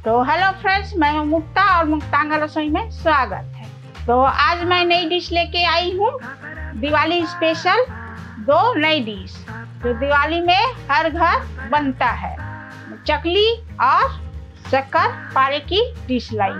तो hello friends, मैं हूं मुक्ता और मुक्तांगा रसोई में स्वागत है। तो आज मैं नई डिश लेके आई हूं, दिवाली स्पेशल 2 नई डिश जो दिवाली में हर घर बनता है। चकली और शक्कर पारे की डिश लाई।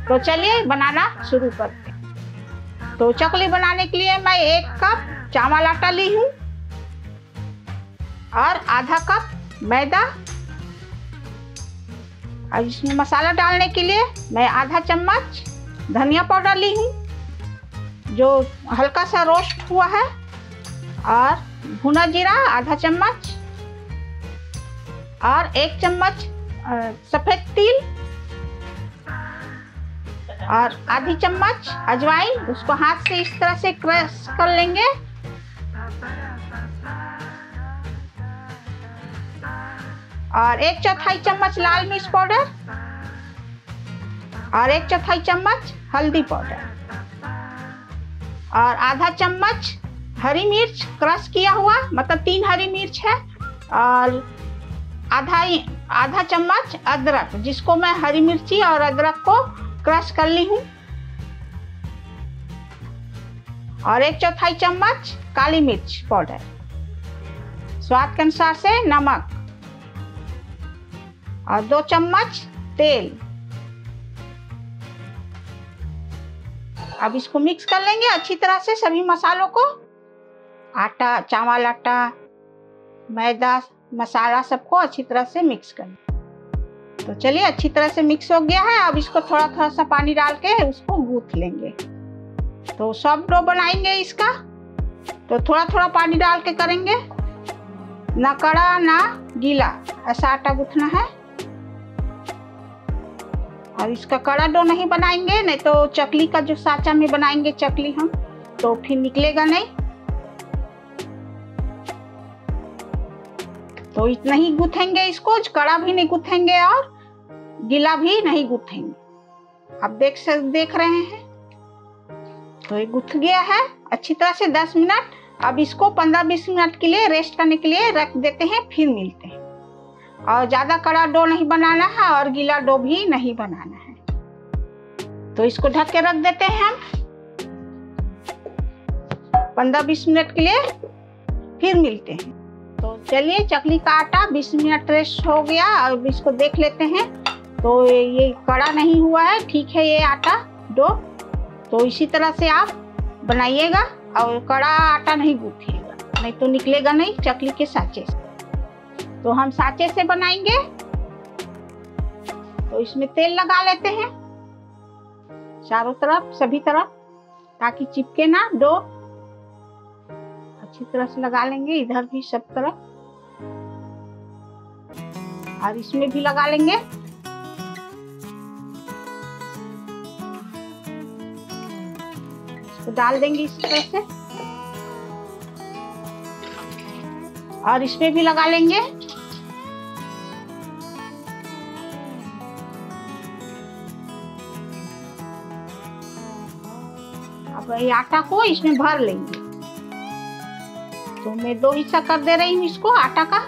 तो चलिए बनाना शुरू करते हैं। तो चकली बनाने के लिए मैं 1 कप चावल आटा ली हूँ और आधा कप मैदा। और इसमें मसाला डालने के लिए मैं आधा चम्मच धनिया पाउडर ली हूँ जो हल्का सा रोस्ट हुआ है, और भुना जीरा आधा चम्मच, और 1 चम्मच सफेद तिल, और आधी चम्मच अजवाइन। उसको हाथ से इस तरह से क्रश कर लेंगे। और 1/4 चम्मच लाल मिर्च पाउडर और 1/4 चम्मच हल्दी पाउडर, और आधा चम्मच हरी मिर्च क्रश किया हुआ, मतलब 3 हरी मिर्च है, और आधा चम्मच अदरक, जिसको मैं हरी मिर्ची और अदरक को क्रश कर ली हूँ, और 1/4 चम्मच काली मिर्च पाउडर, स्वाद के अनुसार से नमक, और 2 चम्मच तेल। अब इसको मिक्स कर लेंगे अच्छी तरह से सभी मसालों को। आटा, चावल आटा, मैदा, मसाला सबको अच्छी तरह से मिक्स कर लेंगे। तो चलिए, अच्छी तरह से मिक्स हो गया है। अब इसको थोड़ा थोड़ा सा पानी डाल के उसको गूंथ लेंगे। तो सॉफ्ट डो बनाएंगे इसका, तो थोड़ा थोड़ा पानी डाल के करेंगे, ना कड़ा ना गीला, ऐसा आटा गूंथना है। और इसका कड़ा डो नहीं बनाएंगे, नहीं तो चकली का जो साचा में बनाएंगे चकली हम, तो फिर निकलेगा नहीं। तो इतना ही गूंथेंगे इसको, कड़ा भी नहीं गूंथेंगे और गीला भी नहीं गूंथेंगे। आप देख रहे हैं। तो ये गूंथ गया है अच्छी तरह से 10 मिनट। अब इसको 15-20 मिनट के लिए रेस्ट करने के लिए रख देते हैं, फिर मिलते हैं। और ज्यादा कड़ा डो नहीं बनाना है और गीला डो भी नहीं बनाना है। तो इसको ढक के रख देते हैं हम 15-20 मिनट के लिए, फिर मिलते हैं। तो चलिए, चकली का आटा 20 मिनट रेस्ट हो गया। अब इसको देख लेते हैं। तो ये कड़ा नहीं हुआ है, ठीक है ये आटा डो। तो इसी तरह से आप बनाइएगा और कड़ा आटा नहीं गूंथिएगा, नहीं तो निकलेगा नहीं चकली के साँचे से। तो हम साँचे से बनाएंगे। तो इसमें तेल लगा लेते हैं चारों तरफ, सभी तरफ, ताकि चिपके ना डो। अच्छी तरह से लगा लेंगे, इधर भी सब तरफ, और इसमें भी लगा लेंगे। इसको डाल देंगे इस तरह से, और इसमें भी लगा लेंगे। अब ये आटा को इसमें भर लेंगे। तो मैं 2 हिस्सा कर दे रही हूँ इसको आटा का।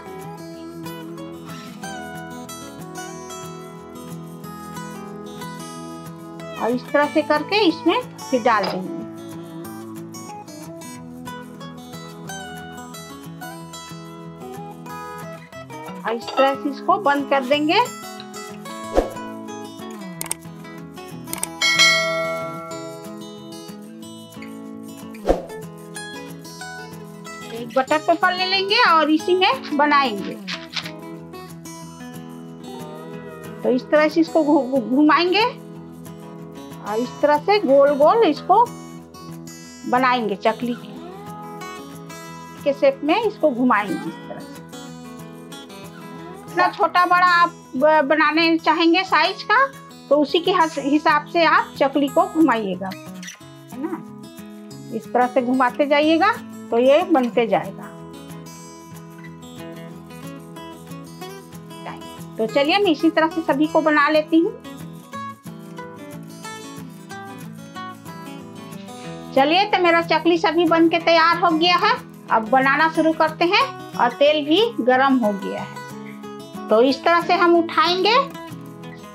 और इस तरह से करके इसमें फिर डाल देंगे। और इस तरह से इसको बंद कर देंगे। एक बटर पेपर ले लेंगे और इसी में बनाएंगे। तो इस तरह से इसको घुमाएंगे और इस तरह से गोल गोल इसको बनाएंगे। चकली के शेप में इसको घुमाएंगे इस तरह से। इतना छोटा बड़ा आप बनाने चाहेंगे साइज का, तो उसी के हिसाब से आप चकली को घुमाइएगा, है ना। इस तरह से घुमाते जाइएगा तो ये बनते जाएगा। तो चलिए, मैं इसी तरह से सभी को बना लेती हूँ। चलिए, तो मेरा चकली सभी बन के तैयार हो गया है। अब बनाना शुरू करते हैं, और तेल भी गरम हो गया है। तो इस तरह से हम उठाएंगे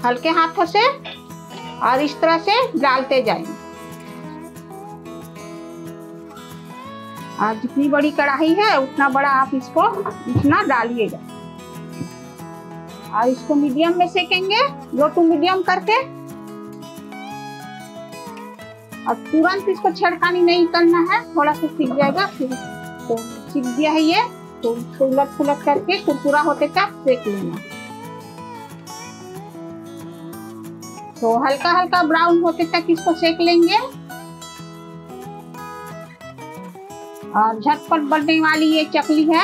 हल्के हाथों से और इस तरह से डालते जाएंगे। और जितनी बड़ी कढ़ाई है उतना बड़ा आप इसको इतना डालिएगा और इसको मीडियम में सेकेंगे, लो टू मीडियम करके। और तुरंत इसको छेड़खानी नहीं करना है, थोड़ा सा सीख जाएगा फिर। तो सीख गया है ये, तो उलट पुलट करके कुरकुरा होते तक सेक लेना। तो हल्का हल्का ब्राउन होते तक इसको सेक लेंगे। और झटपट बनने वाली ये चकली है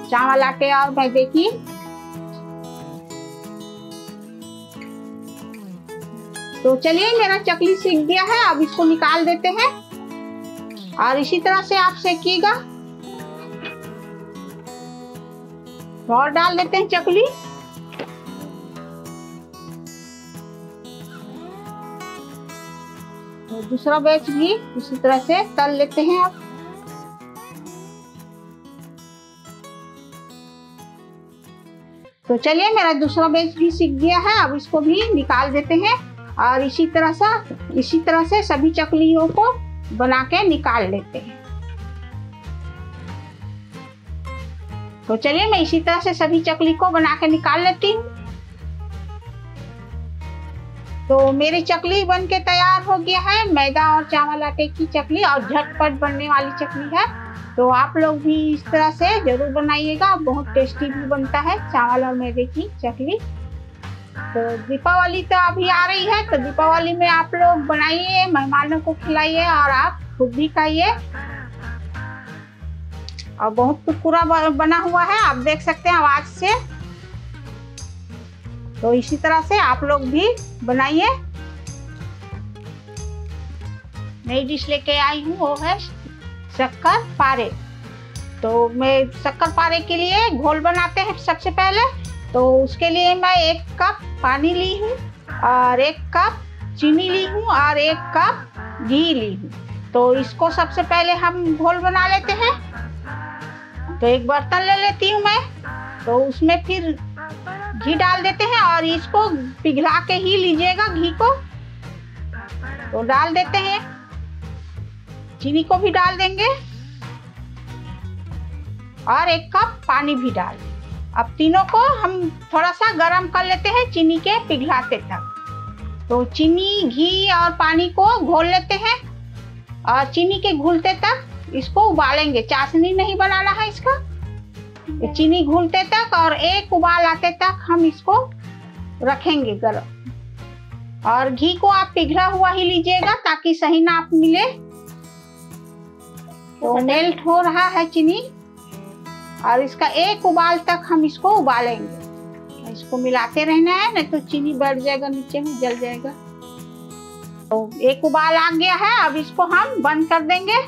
चावल आटे और मैदे की। तो चलिए मेरा चकली सीख गया है, अब इसको निकाल देते हैं और इसी तरह से आप सेकिएगा। और डाल देते हैं चकली। तो दूसरा बैच भी उसी तरह से तल लेते हैं आप। तो चलिए मेरा दूसरा बैच भी सीख गया है, अब इसको भी निकाल देते हैं और इसी तरह से सभी चकलियों को बना के निकाल लेते हैं। तो चलिए मैं इसी तरह से सभी चकली को बना के निकाल लेती हूँ। तो मेरी चकली बन के तैयार हो गया है, मैदा और चावल आटे की चकली और झटपट बनने वाली चकली है। तो आप लोग भी इस तरह से जरूर बनाइएगा, बहुत टेस्टी भी बनता है चावल और मैदे की चकली। तो दीपावली तो अभी आ रही है, तो दीपावली में आप लोग बनाइए, मेहमानों को खिलाइए और आप खुद भी खाइए। और बहुत कुरकुरा बना हुआ है, आप देख सकते हैं आवाज से। तो इसी तरह से आप लोग भी बनाइए। नई डिश लेके आई हूँ, वो है शक्कर पारे। तो मैं शक्कर पारे के लिए घोल बनाते हैं सबसे पहले। तो उसके लिए मैं 1 कप पानी ली हूँ और 1 कप चीनी ली हूँ और 1 कप घी ली हूँ। तो इसको सबसे पहले हम घोल बना लेते हैं। तो एक बर्तन ले लेती हूँ मैं, तो उसमें फिर घी डाल देते हैं और इसको पिघला के ही लीजिएगा घी को। तो डाल देते हैं, चीनी को भी डाल देंगे और 1 कप पानी भी डाल देंगे। अब तीनों को हम थोड़ा सा गर्म कर लेते हैं चीनी के पिघलाते तक। तो चीनी, घी और पानी को घोल लेते हैं और चीनी के घुलते तक इसको उबालेंगे। चाशनी नहीं बनाना है इसका, चीनी घुलते तक और एक उबाल आते तक हम इसको रखेंगे गर्म। और घी को आप पिघला हुआ ही लीजिएगा ताकि सही नाप मिले। तो मेल्ट हो रहा है चीनी और इसका एक उबाल तक हम इसको उबालेंगे। इसको मिलाते रहना है, नहीं तो चीनी बैठ जाएगा नीचे में, जल जाएगा। तो एक उबाल आ गया है, अब इसको हम बंद कर देंगे।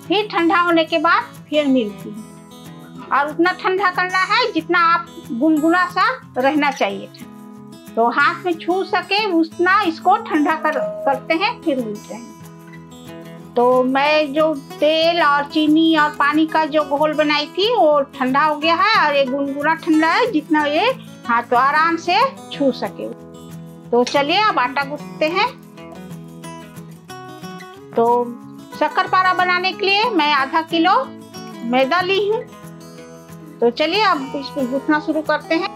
फिर ठंडा होने के बाद फिर मिलती है। और उतना ठंडा करना है जितना आप गुनगुना सा रहना चाहिए, तो हाथ में छू सके उतना इसको ठंडा करते हैं, फिर मिलते हैं। तो मैं जो तेल और चीनी और पानी का जो घोल बनाई थी वो ठंडा हो गया है और ये गुनगुना ठंडा है, जितना ये हाथ तो आराम से छू सके। तो चलिए अब आटा गूंथते हैं। तो शक्कर पारा बनाने के लिए मैं आधा किलो मैदा ली हूँ। तो चलिए अब इसको गूंथना शुरू करते हैं।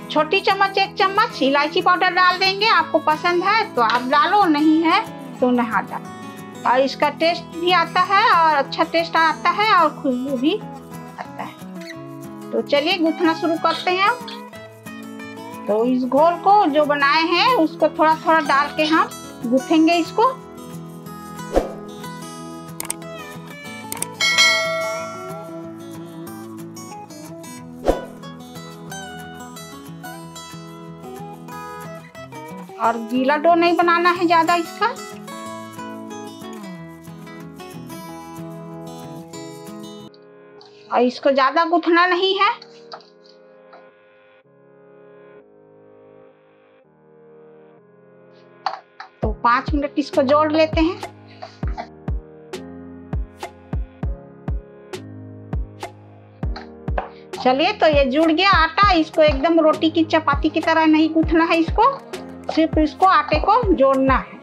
छोटी चम्मच 1 चम्मच इलायची पाउडर डाल देंगे। आपको पसंद है तो आप डालो, नहीं है तो नहीं डालो। और इसका टेस्ट भी आता है और अच्छा टेस्ट आता है और खुशबू भी आता है। तो चलिए गूंथना शुरू करते हैं। तो इस घोल को जो बनाए हैं उसको थोड़ा थोड़ा डाल के हम गूंथेंगे इसको। और गीला डो नहीं बनाना है ज्यादा इसका। और इसको ज्यादा गूंथना नहीं है। तो 5 मिनट इसको जोड़ लेते हैं। चलिए, तो ये जुड़ गया आटा। इसको एकदम रोटी की चपाती की तरह नहीं गूंथना है, इसको सिर्फ इसको आटे को जोड़ना है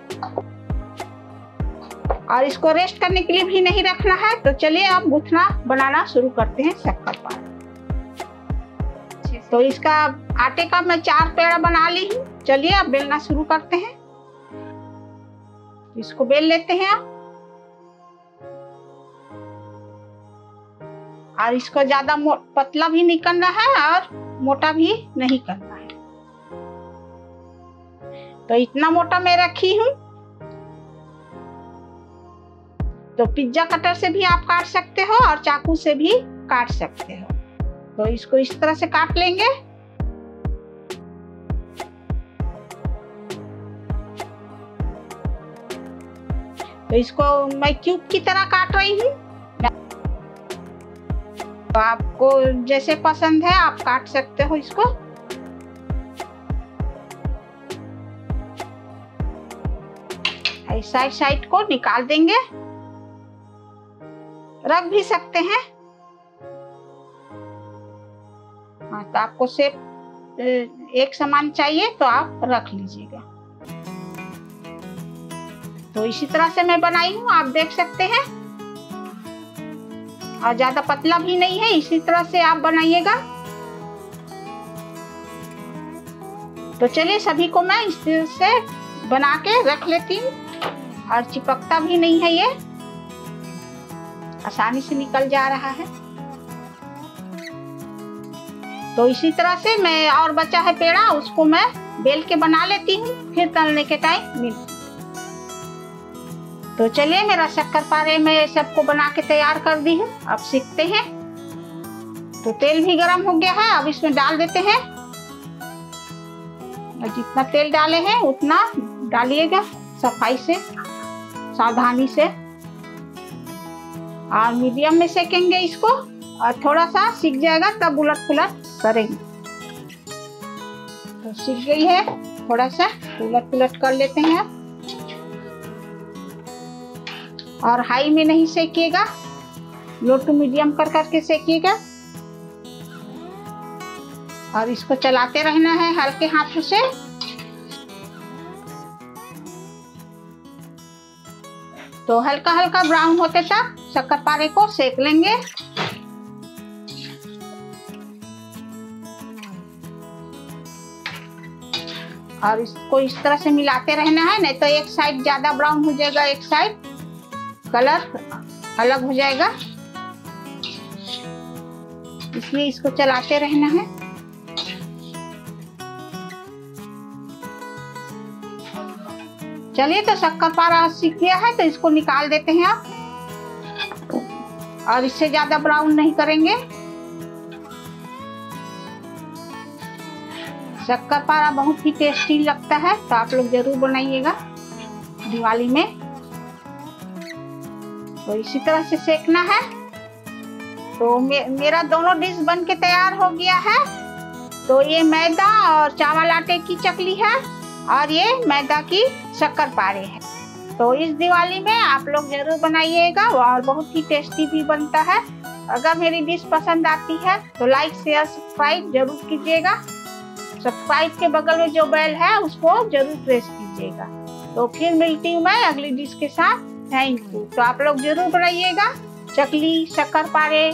और इसको रेस्ट करने के लिए भी नहीं रखना है। तो चलिए अब गूंथना बनाना शुरू करते हैं शक्करपारा। तो इसका आटे का मैं 4 पेड़ा बना ली हूँ। चलिए अब बेलना शुरू करते हैं। इसको बेल लेते हैं आप, और इसको ज्यादा पतला भी नहीं करना है और मोटा भी नहीं करना है। तो इतना मोटा मैं रखी हूँ। तो पिज्जा कटर से भी आप काट सकते हो और चाकू से भी काट सकते हो। तो इसको इस तरह से काट लेंगे। तो इसको मैं क्यूब की तरह काट रही हूँ। तो आपको जैसे पसंद है आप काट सकते हो इसको। साइड को निकाल देंगे, रख भी सकते हैं। हाँ, तो आपको शेप एक समान चाहिए तो आप रख लीजिएगा। तो इसी तरह से मैं बनाई हूँ, आप देख सकते हैं। और ज्यादा पतला भी नहीं है, इसी तरह से आप बनाइएगा। तो चलिए सभी को मैं इस तरह से बना के रख लेती हूँ और चिपकता भी नहीं है, ये आसानी से निकल जा रहा है। तो इसी तरह से मैं और बचा है पेड़ा, उसको मैं बेल के बना लेती हूँ, फिर तलने के टाइम मिलती। तो चलिए मेरा शक्करपारे में सबको बना के तैयार कर दी हूँ। अब सीखते हैं। तो तेल भी गरम हो गया है, अब इसमें डाल देते हैं। और जितना तेल डाले हैं उतना डालिएगा, सफाई से, सावधानी से। और मीडियम में सेकेंगे इसको, और थोड़ा सा सीख जाएगा तब उलट पुलट करेंगे। तो सीख गई है, थोड़ा सा उलट पुलट कर लेते हैं आप। और हाई में नहीं सेकिएगा, लो टू मीडियम कर करके सेकिएगा। और इसको चलाते रहना है हल्के हाथों से। तो हल्का हल्का ब्राउन होते तक शक्करपारे को सेक लेंगे। और इसको इस तरह से मिलाते रहना है, नहीं तो एक साइड ज्यादा ब्राउन हो जाएगा, एक साइड कलर अलग हो जाएगा। इसलिए इसको चलाते रहना है। चलिए, तो शक्करपारा सीख गया है, तो इसको निकाल देते हैं आप। और इससे ज्यादा ब्राउन नहीं करेंगे। शक्करपारा बहुत ही टेस्टी लगता है, तो आप लोग जरूर बनाइएगा दिवाली में। तो इसी तरह से सेकना है। तो मेरा दोनों डिश बन के तैयार हो गया है। तो ये मैदा और चावल आटे की चकली है, और ये मैदा की शक्करपारे है। तो इस दिवाली में आप लोग जरूर बनाइएगा, और बहुत ही टेस्टी भी बनता है। अगर मेरी डिश पसंद आती है तो लाइक शेयर सब्सक्राइब जरूर कीजिएगा। सब्सक्राइब के बगल में जो बेल है उसको जरूर प्रेस कीजिएगा। तो फिर मिलती हूँ मैं अगली डिश के साथ। Thank you. तो आप लोग जरूर बनाइएगा चकली, शक्करपारे।